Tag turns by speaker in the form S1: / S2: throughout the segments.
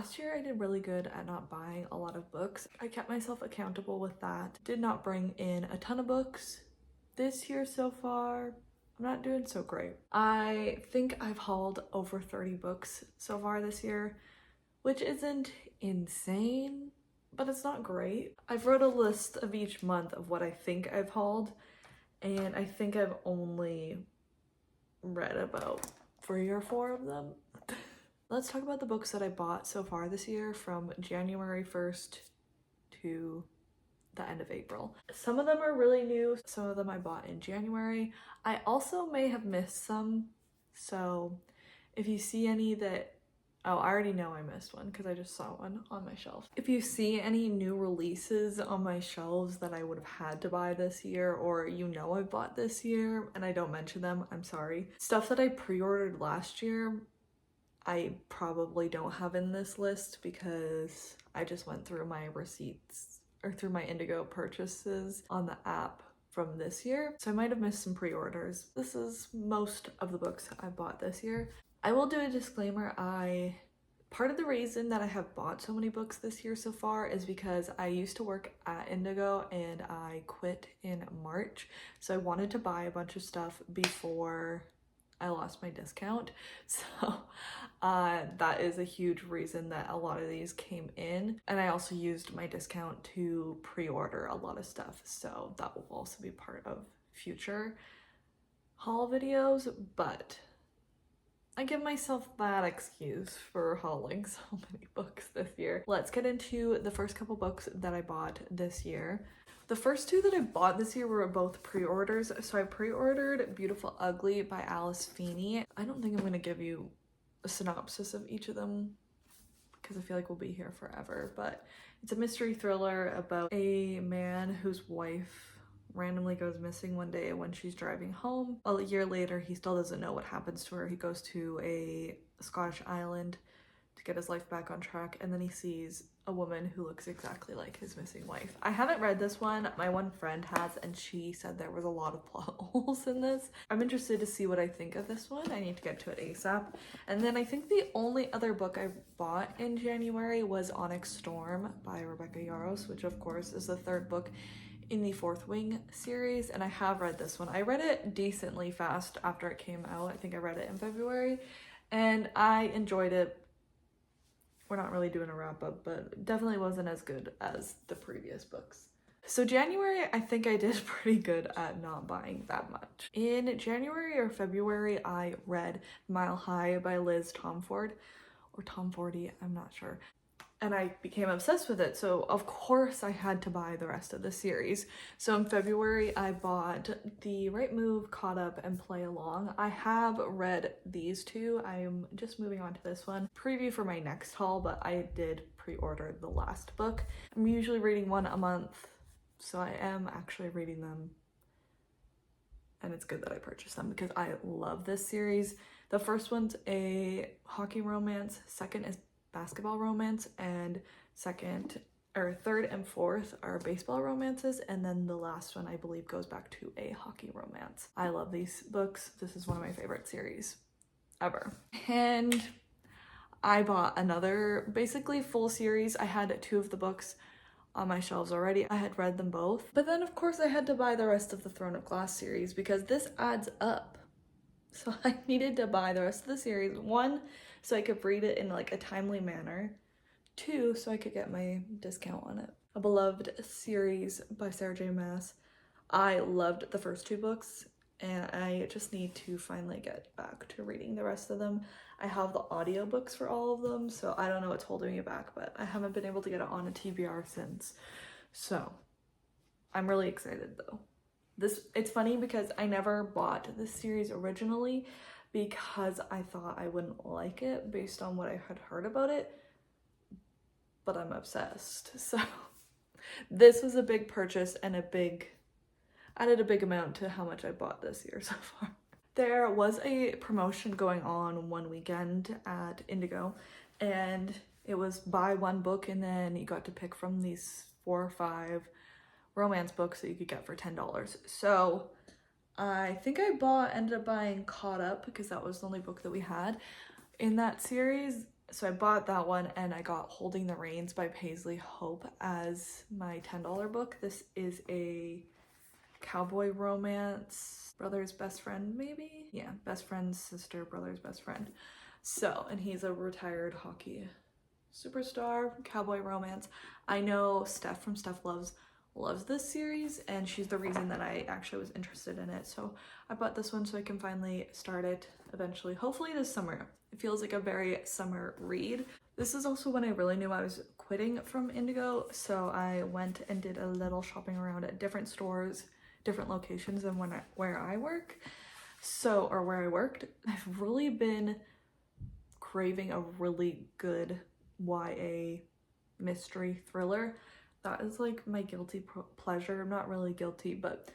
S1: Last year I did really good at not buying a lot of books. I kept myself accountable with that. Did not bring in a ton of books. This year so far, I'm not doing so great. I think I've hauled over 30 books so far this year, which isn't insane, but it's not great. I've wrote a list of each month of what I think I've hauled, and I think I've only read about 3 or 4 of them. Let's talk about the books that I bought so far this year from January 1st to the end of April. Some of them are really new, some of them I bought in January. I also may have missed some, so if you see any that, oh, I already know I missed one because I just saw one on my shelf. If you see any new releases on my shelves that I would have had to buy this year, or you know I bought this year and I don't mention them, I'm sorry. Stuff that I pre-ordered last year, I probably don't have in this list because I just went through my receipts or through my Indigo purchases on the app from this year. So I might have missed some pre-orders. This is most of the books I bought this year. I will do a disclaimer. Part of the reason that I have bought so many books this year so far is because I used to work at Indigo and I quit in March. So I wanted to buy a bunch of stuff before I lost my discount. So that is a huge reason that a lot of these came in. And I also used my discount to pre-order a lot of stuff. So that will also be part of future haul videos, but I give myself that excuse for hauling so many books this year. Let's get into the first couple books that I bought this year. The first 2 that I bought this year were both pre-orders. So I pre-ordered Beautiful Ugly by Alice Feeney. I don't think I'm going to give you a synopsis of each of them because I feel like we'll be here forever, but it's a mystery thriller about a man whose wife randomly goes missing one day when she's driving home. A year later, he still doesn't know what happens to her. He goes to a Scottish island to get his life back on track, and then he sees a woman who looks exactly like his missing wife. I haven't read this one. My one friend has, and she said there was a lot of plot holes in this. I'm interested to see what I think of this one. I need to get to it ASAP. And then I think the only other book I bought in January was Onyx Storm by Rebecca Yarros, which of course is the 3rd book in the Fourth Wing series, and I have read this one. I read it decently fast after it came out. I think I read it in February, and I enjoyed it. We're not really doing a wrap up, but definitely wasn't as good as the previous books. So January, I think I did pretty good at not buying that much. In January or February, I read Mile High by Liz Tomforde, or Tomfordy, I'm not sure. And I became obsessed with it, so of course I had to buy the rest of the series. So in February, I bought The Right Move, Caught Up, and Play Along. I have read these 2. I'm just moving on to this one. Preview for my next haul, but I did pre-order the last book. I'm usually reading one a month, so I am actually reading them. And it's good that I purchased them because I love this series. The first one's a hockey romance, second is basketball romance, and 3rd and 4th are baseball romances, and then the last one I believe goes back to a hockey romance. I love these books. This is one of my favorite series ever. And I bought another basically full series. I had 2 of the books on my shelves already. I had read them both, but then of course I had to buy the rest of the Throne of Glass series because this adds up. So I needed to buy the rest of the series. 1, so I could read it in like a timely manner. 2, so I could get my discount on it. A beloved series by Sarah J Maas. I loved the first 2 books, and I just need to finally get back to reading the rest of them. I have the audiobooks for all of them, so I don't know what's holding me back, but I haven't been able to get it on a TBR since. So I'm really excited though. It's funny because I never bought this series originally because I thought I wouldn't like it based on what I had heard about it, but I'm obsessed. So this was a big purchase and added a big amount to how much I bought this year so far. There was a promotion going on one weekend at Indigo, and it was buy one book and then you got to pick from these 4 or 5 romance books that you could get for $10. So I think I ended up buying Caught Up because that was the only book that we had in that series. So I bought that one, and I got Holding the Reins by Paisley Hope as my $10 book. This is a cowboy romance, brother's best friend maybe? Yeah, best friend's sister, brother's best friend. So, and he's a retired hockey superstar, cowboy romance. I know Steph from Steph loves this series, and she's the reason that I actually was interested in it. So I bought this one so I can finally start it eventually, hopefully this summer. It feels like a very summer read. This is also when I really knew I was quitting from Indigo, so I went and did a little shopping around at different stores, different locations than where I work. So, or where I worked. I've really been craving a really good YA mystery thriller. That is like my guilty pleasure. I'm not really guilty, but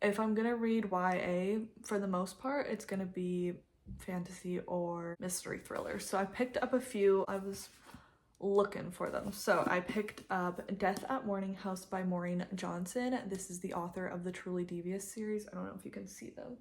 S1: if I'm gonna read YA, for the most part, it's gonna be fantasy or mystery thriller. So I picked up a few. I was looking for them. So I picked up Death at Morning House by Maureen Johnson. This is the author of the Truly Devious series. I don't know if you can see them.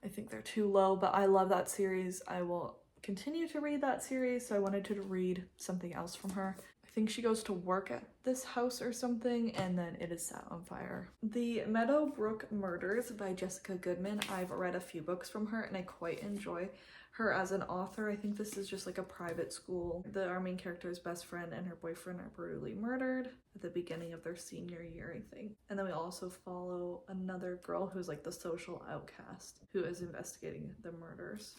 S1: I think they're too low, but I love that series. I will continue to read that series, so I wanted to read something else from her. I think she goes to work at this house or something, and then it is set on fire. The Meadowbrook Murders by Jessica Goodman. I've read a few books from her, and I quite enjoy her as an author. I think this is just like a private school. Our main character's best friend and her boyfriend are brutally murdered at the beginning of their senior year, I think. And then we also follow another girl who's like the social outcast who is investigating the murders.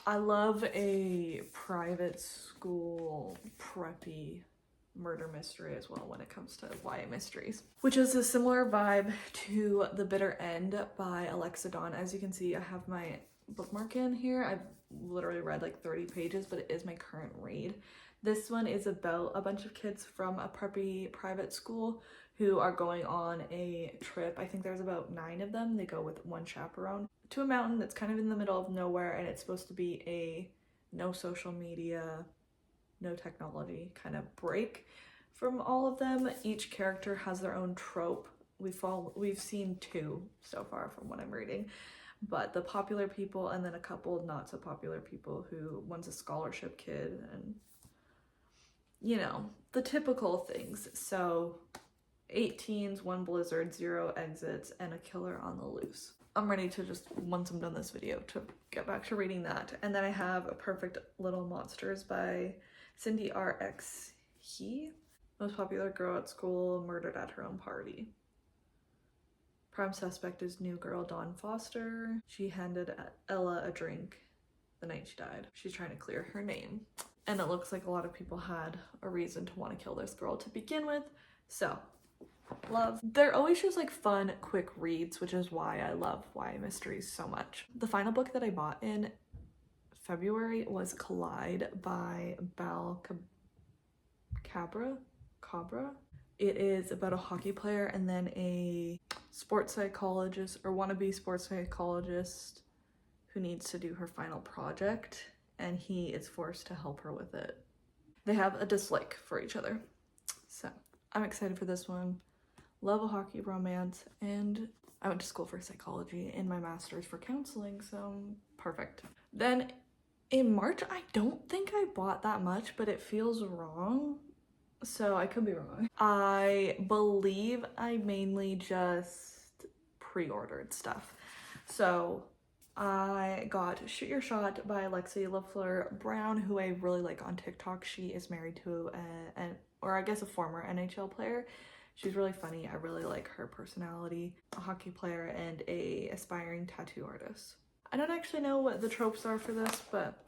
S1: I love a private school preppy murder mystery as well when it comes to YA mysteries, which is a similar vibe to The Bitter End by Alexa Dawn. As you can see, I have my bookmark in here. I've literally read like 30 pages, but it is my current read. This one is about a bunch of kids from a preppy private school who are going on a trip. I think there's about 9 of them. They go with one chaperone to a mountain that's kind of in the middle of nowhere, and it's supposed to be a no social media, no technology kind of break from all of them. Each character has their own trope. We've seen 2 so far from what I'm reading, but the popular people and then a couple not so popular people who one's a scholarship kid and, you know, the typical things. So 8 teens, 1 blizzard, 0 exits, and a killer on the loose. I'm ready to just, once I'm done this video, to get back to reading that. And then I have A Perfect Little Monsters by Cindy R.X. He. Most popular girl at school, murdered at her own party. Prime suspect is new girl Dawn Foster. She handed Ella a drink the night she died. She's trying to clear her name. And it looks like a lot of people had a reason to want to kill this girl to begin with. So, love. They're always just like fun, quick reads, which is why I love YA mysteries so much. The final book that I bought in February was Collide by Bal Cabra. It is about a hockey player and then a sports psychologist or wannabe sports psychologist who needs to do her final project, and he is forced to help her with it. They have a dislike for each other. So I'm excited for this one. Love a hockey romance, and I went to school for psychology in my master's for counseling, so perfect. Then in March, I don't think I bought that much, but it feels wrong. So I could be wrong. I believe I mainly just pre-ordered stuff. So I got Shoot Your Shot by Lexi LaFleur Brown, who I really like on TikTok. She is married to a former NHL player. She's really funny. I really like her personality. A hockey player and a aspiring tattoo artist. I don't actually know what the tropes are for this, but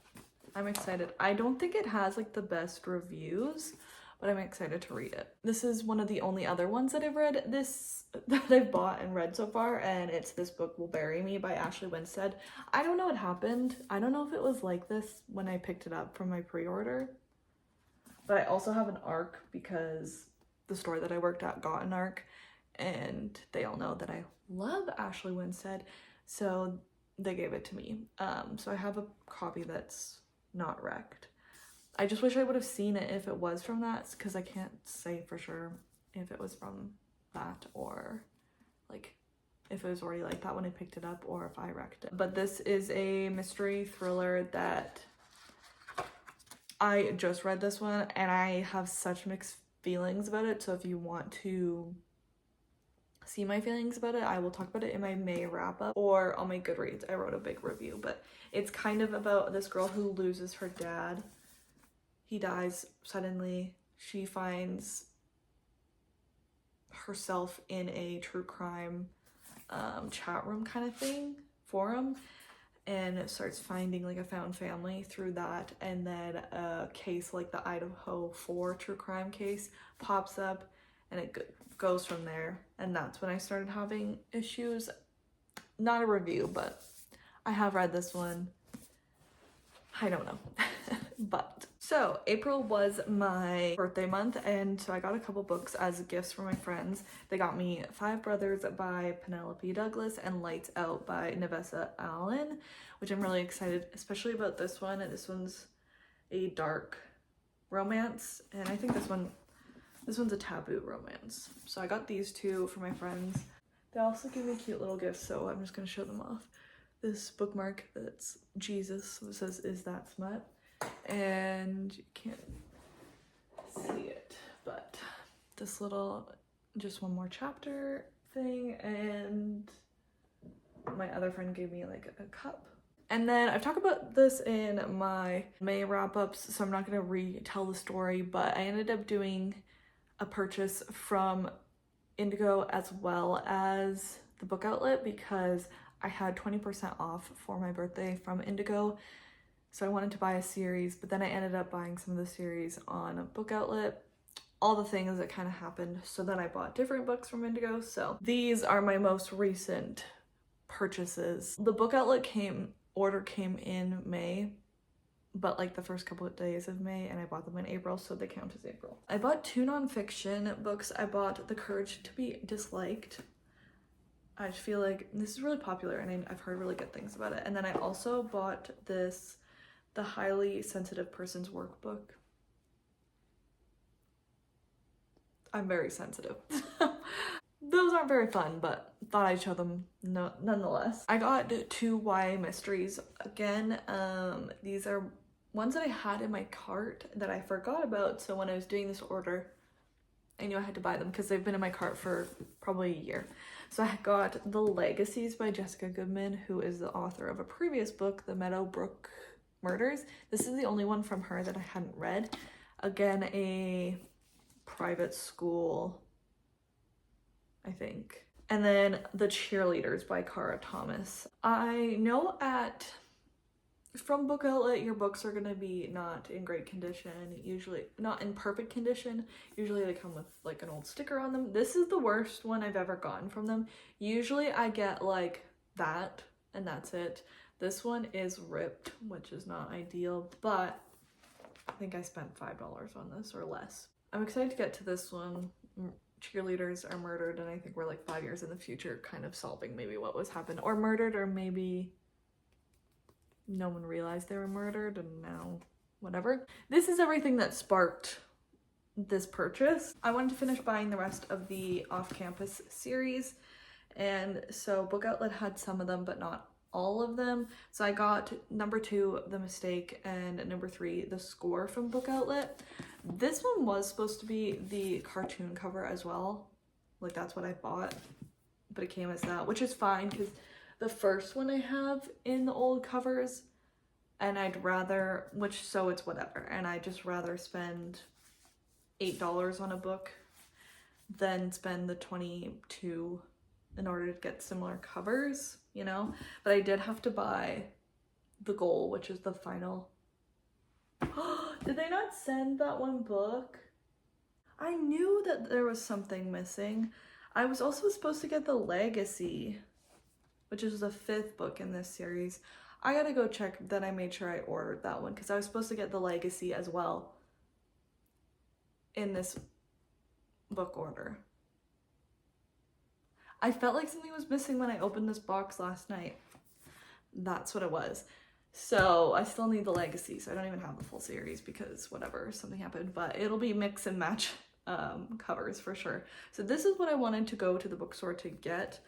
S1: I'm excited. I don't think it has like the best reviews, but I'm excited to read it. This is one of the only other ones that I've read that I've bought and read so far, and it's This Book Will Bury Me by Ashley Winstead. I don't know what happened. I don't know if it was like this when I picked it up from my pre-order, but I also have an ARC because the store that I worked at got an ARC, and they all know that I love Ashley Winstead, so they gave it to me. So I have a copy that's not wrecked. I just wish I would have seen it if it was from that, because I can't say for sure if it was from that or like if it was already like that when I picked it up or if I wrecked it. But this is a mystery thriller that I just read this one and I have such mixed feelings about it. So if you want to see my feelings about it, I will talk about it in my May wrap up or on my Goodreads. I wrote a big review, but it's kind of about this girl who loses her dad. He dies suddenly. She finds herself in a true crime chat room kind of thing, forum, and starts finding like a found family through that. And then a case like the Idaho 4 true crime case pops up and it goes from there. And that's when I started having issues. Not a review, but I have read this one. I don't know. But so April was my birthday month, and so I got a couple books as gifts for my friends. They got me Five Brothers by Penelope Douglas and Lights Out by Nevessa Allen, which I'm really excited, especially about this one. This one's a dark romance, and I think this one's a taboo romance. So I got these two for my friends. They also give me cute little gifts, so I'm just gonna show them off. This bookmark that's Jesus, it says, "Is that smut?" And you can't see it, but this little, just one more chapter thing, and my other friend gave me like a cup. And then I've talked about this in my May wrap-ups, so I'm not gonna retell the story, but I ended up doing a purchase from Indigo as well as the book outlet because I had 20% off for my birthday from Indigo. So I wanted to buy a series, but then I ended up buying some of the series on a book outlet. All the things that kind of happened. So then I bought different books from Indigo. So these are my most recent purchases. The book outlet order came in May, but like the first couple of days of May, and I bought them in April, so they count as April. I bought 2 nonfiction books. I bought The Courage to Be Disliked. I just feel like this is really popular and I've heard really good things about it. And then I also bought this, The Highly Sensitive Person's Workbook. I'm very sensitive. Those aren't very fun, but thought I'd show them nonetheless. I got 2 YA mysteries. Again, these are ones that I had in my cart that I forgot about, so when I was doing this order, I knew I had to buy them because they've been in my cart for probably a year. So I got The Legacies by Jessica Goodman, who is the author of a previous book, The Meadowbrook Murders. This is the only one from her that I hadn't read. Again, a private school, I think. And then The Cheerleaders by Cara Thomas. I know from book outlet, your books are gonna be not in great condition, usually not in perfect condition. Usually they come with like an old sticker on them. This is the worst one I've ever gotten from them. Usually I get like that and that's it. This one is ripped, which is not ideal, but I think I spent $5 on this or less. I'm excited to get to this one. Cheerleaders are murdered, and I think we're like 5 years in the future kind of solving maybe what was happened, or murdered, or maybe no one realized they were murdered and now whatever. This is everything that sparked this purchase. I wanted to finish buying the rest of the Off-Campus series, and so Book Outlet had some of them but not all of them. So I got number 2, The Mistake, and number 3, The Score from Book Outlet. This one was supposed to be the cartoon cover as well. Like that's what I bought, but it came as that, which is fine because the first one I have in the old covers, and I'd rather, so it's whatever, and I'd just rather spend $8 on a book than spend the $22 in order to get similar covers, you know? But I did have to buy The Goal, which is the final. Did they not send that one book? I knew that there was something missing. I was also supposed to get The Legacy, which is the 5th book in this series. I gotta go check that I made sure I ordered that one because I was supposed to get The Legacy as well in this book order. I felt like something was missing when I opened this box last night. That's what it was. So I still need The Legacy, so I don't even have the full series because whatever, something happened, but it'll be mix and match covers for sure. So this is what I wanted to go to the bookstore to get,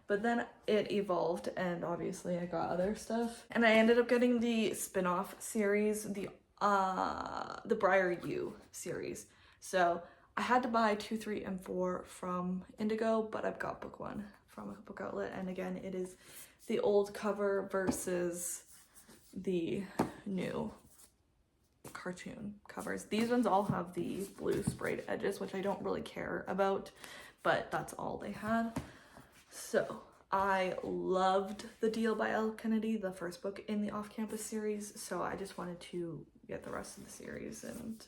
S1: but then it evolved and obviously I got other stuff. And I ended up getting the spin-off series, the the Briar U series. So I had to buy 2, 3, and 4 from Indigo, but I've got book 1 from a book outlet. And again, it is the old cover versus the new cartoon covers. These ones all have the blue sprayed edges, which I don't really care about, but that's all they had. So I loved The Deal by Elle Kennedy, the first book in the Off-Campus series, so I just wanted to get the rest of the series, and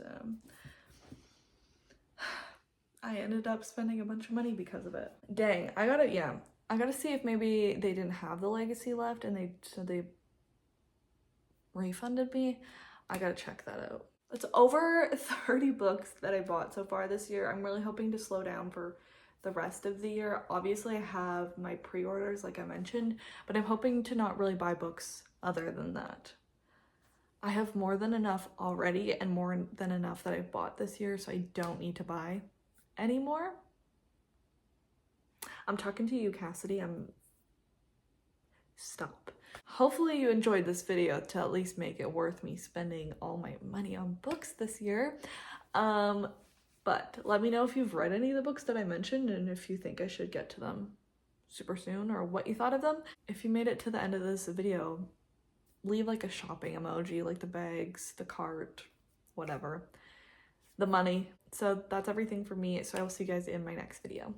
S1: I ended up spending a bunch of money because of it. Dang, I gotta see if maybe they didn't have the Legacy left and they refunded me. I gotta check that out. It's over 30 books that I bought so far this year. I'm really hoping to slow down for the rest of the year. Obviously I have my pre-orders like I mentioned, but I'm hoping to not really buy books other than that. I have more than enough already and more than enough that I've bought this year, so I don't need to buy anymore. I'm talking to you, Cassidy. Stop. Hopefully you enjoyed this video to at least make it worth me spending all my money on books this year. But let me know if you've read any of the books that I mentioned and if you think I should get to them super soon or what you thought of them. If you made it to the end of this video, leave like a shopping emoji, like the bags, the cart, whatever, the money. So that's everything for me. So I will see you guys in my next video.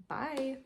S1: Bye.